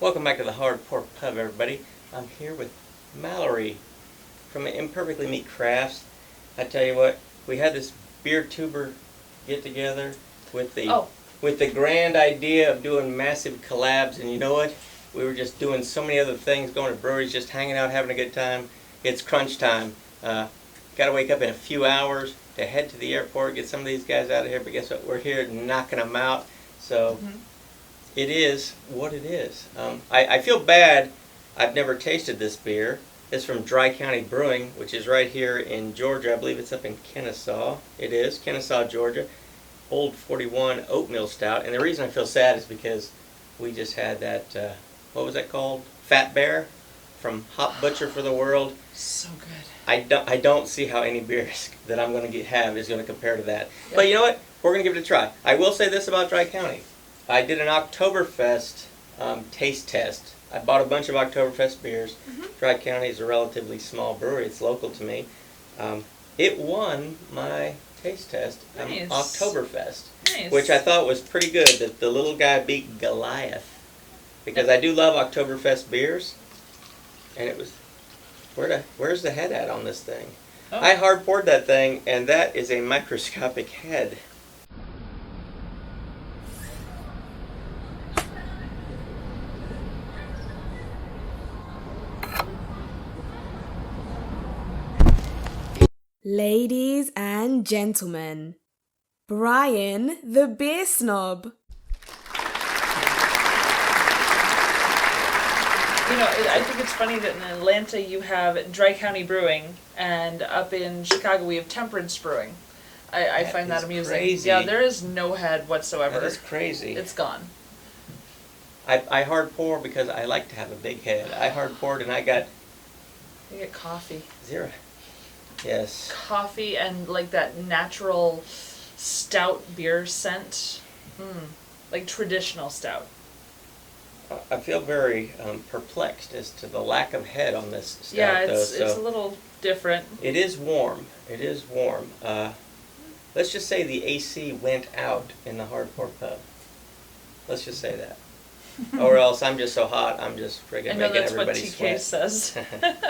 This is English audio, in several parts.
Welcome back to the Hard Pork Pub, everybody. I'm here with Mallory from ImperfectlyMeCrafts. I tell you what, we had this beer tuber get together with the grand idea of doing massive collabs, and you know what? We were just doing so many other things, going to breweries, just hanging out, having a good time. It's crunch time. Got to wake up in a few hours to head to the airport, get some of these guys out of here. But guess what? We're here knocking them out. So. It is what it is. I feel bad. I've never tasted this beer. It's from Dry County Brewing, which is right here in Georgia. I believe it's up in Kennesaw. It is, Kennesaw, Georgia. Old 41 Oatmeal Stout. And the reason I feel sad is because we just had that, what was that called? Fat Bear from Hop Butcher for the World. So good. I don't see how any beer that I'm going to have is going to compare to that. Yep. But you know what? We're going to give it a try. I will say this about Dry County. I did an Oktoberfest taste test. I bought a bunch of Oktoberfest beers. Dry County is a relatively small brewery. It's local to me. It won my taste test at Oktoberfest, which I thought was pretty good, that the little guy beat Goliath. Because I do love Oktoberfest beers. And it was, where's the head at on this thing? Oh. I hard poured that thing, and that is a microscopic head. Ladies and gentlemen, Brian the Beer Snob. You know, I think it's funny that in Atlanta you have Dry County Brewing, and up in Chicago we have Temperance Brewing. I find that amusing. Crazy. Yeah, there is no head whatsoever. That is crazy. It's gone. I hard pour because I like to have a big head. I hard poured and I got... You get coffee. 0. Yes. Coffee and like that natural stout beer scent. Like traditional stout. I feel very perplexed as to the lack of head on this stout. Yeah, it's a little different. It is warm. It is warm. Let's just say the AC went out in the Hard Pork Pub. Let's just say that. Or else I'm just so hot, I'm just friggin' making everybody sweat. I know that's what TK says.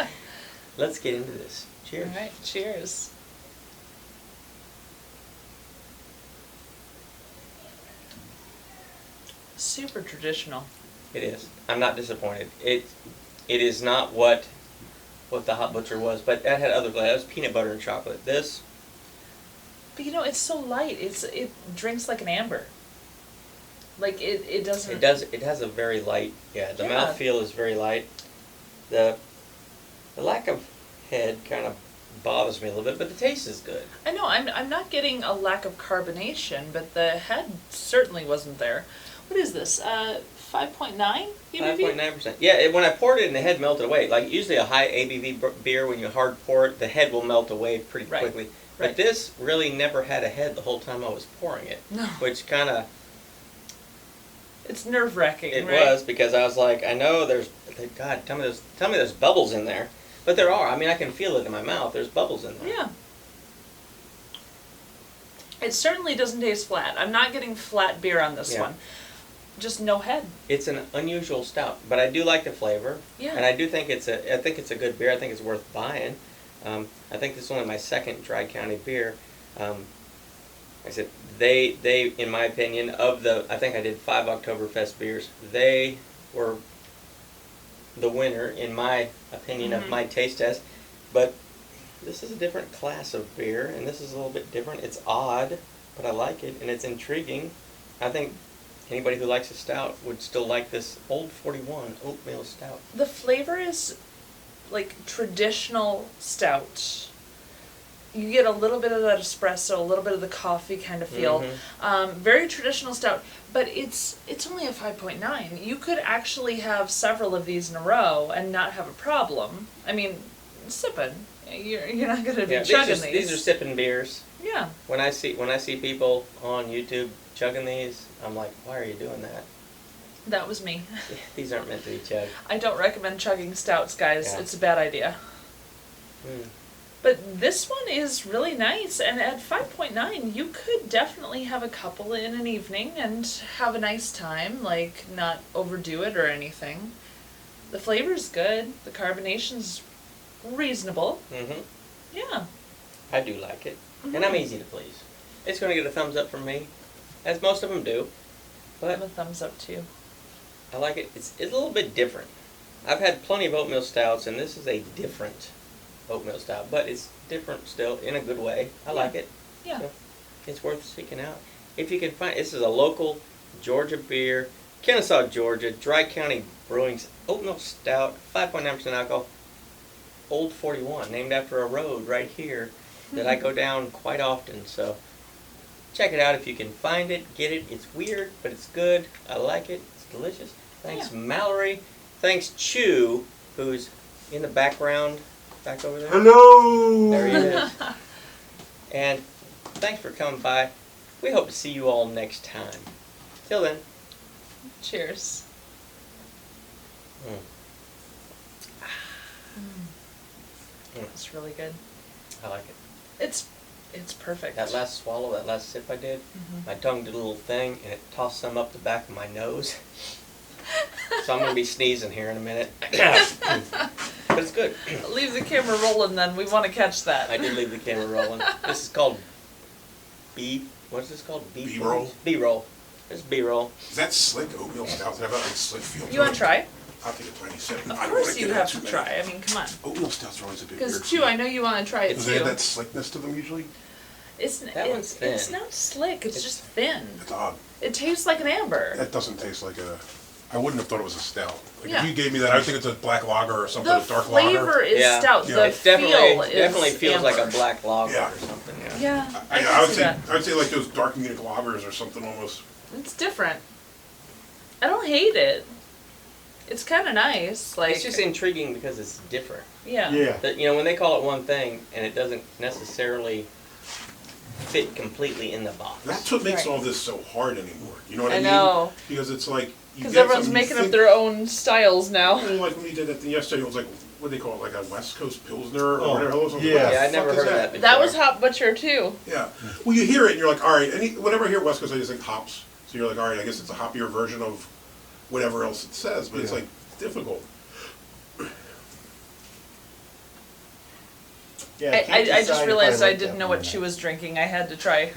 Let's get into this. Cheers. All right, cheers. Super traditional. It is. I'm not disappointed. It is not what the Hot Butcher was, but that had other flavors. That was peanut butter and chocolate. This. But you know, it's so light. It drinks like an amber. Like it doesn't. It does. It has a very light. Yeah, the mouthfeel is very light. The lack of head kind of bothers me a little bit, but the taste is good. I know. I'm not getting a lack of carbonation, but the head certainly wasn't there. What is this? 5.9 ABV? 5.9%. Yeah, when I poured it and the head melted away. Like usually a high ABV beer, when you hard pour it, the head will melt away pretty quickly. But this really never had a head the whole time I was pouring it. No. Which kind of... It's nerve-wracking, It was, because I was like, I know there's... God, tell me there's bubbles in there. But there are. I mean, I can feel it in my mouth. There's bubbles in there. Yeah. It certainly doesn't taste flat. I'm not getting flat beer on this one. Just no head. It's an unusual stout, but I do like the flavor. Yeah. And I do think it's a good beer. I think it's worth buying. I think this is only my second Dry County beer. Like I said, they in my opinion, I think I did 5 Oktoberfest beers. They were the winner, in my opinion, of my taste test. But this is a different class of beer, and this is a little bit different. It's odd, but I like it, and it's intriguing. I think anybody who likes a stout would still like this Old 41 Oatmeal Stout. The flavor is like traditional stout. You get a little bit of that espresso, a little bit of the coffee kind of feel. Very traditional stout, but it's only a 5.9. You could actually have several of these in a row and not have a problem. I mean, sipping. You're not going to be chugging these. These are sipping beers. Yeah. When I see people on YouTube chugging these, I'm like, why are you doing that? That was me. These aren't meant to be chugged. I don't recommend chugging stouts, guys. Yeah. It's a bad idea. But this one is really nice, and at 5.9, you could definitely have a couple in an evening and have a nice time, like not overdo it or anything. The flavor's good. The carbonation's reasonable. Mm-hmm. Yeah. I do like it. And I'm easy to please. It's going to get a thumbs up from me, as most of them do. I have But a thumbs up too. I like it. It's a little bit different. I've had plenty of oatmeal stouts, and this is a different oatmeal stout. But it's different still, in a good way. I like it. Yeah. So it's worth seeking out. If you can find, this is a local Georgia beer, Kennesaw, Georgia, Dry County Brewing's Oatmeal Stout, 5.9% alcohol, Old 41, named after a road right here that I go down quite often. So check it out if you can find it, get it. It's weird, but it's good. I like it. It's delicious. Thanks, Yeah. Mallory. Thanks, Chew, who's in the background, back over there. Hello! There he is. And thanks for coming by. We hope to see you all next time. Till then. Cheers. Mm. It's really good. I like it. It's perfect. That last swallow, that last sip I did, my tongue did a little thing and it tossed some up the back of my nose. So I'm going to be sneezing here in a minute. But it's good. Leave the camera rolling then. We want to catch that. I did leave the camera rolling. This is called what is this called? B-roll? B-roll. This is B-roll. Is that slick oatmeal stout? Does it have that like slick feel to You want it? to try? I'll take a tiny sip. Of I don't course wanna you get have too to many. try. I mean, come on. Oatmeal stouts are always a bit weird. Because Chew, I know you want to try it Do they have too. that slickness to them usually? That one's thin. It's not slick. It's just thin. It's odd. It tastes like an amber. That doesn't taste like a... I wouldn't have thought it was a stout. Like Yeah. if you gave me that, I would think it's a black lager or something, The a dark flavor lager. is Yeah. stout. Yeah. The It feel definitely is feels like a amber. black lager Yeah. or something. Yeah. Yeah, I I can would see say that. I would say like those dark Munich lagers or something almost. It's different. I don't hate it. It's kind of nice. Like It's just intriguing because it's different. yeah. That, you know, when they call it one thing and it doesn't necessarily fit completely in the box. That's what makes Right. all this so hard anymore. You know what I I mean? know. Because it's like you Because get everyone's something you making up think- their own styles now. You know, like when we did it yesterday, it was like, what do they call it, like a West Coast Pilsner or Oh, whatever. It was. yeah. What the Yeah, I'd fuck never is heard of that before. That was Hop Butcher too. Yeah. Well, you hear it and you're like, all right. Whenever I hear West Coast, I just think hops. So you're like, all right, I guess it's a hoppier version of whatever else it says. But it's Yeah. like difficult. Yeah, I just decide if realized I like didn't that know one or what she not. was drinking. I had to try.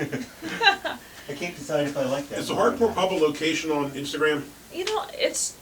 I can't decide if I like that. Is the one or Hardcore not. Pub a location on Instagram? You know, it's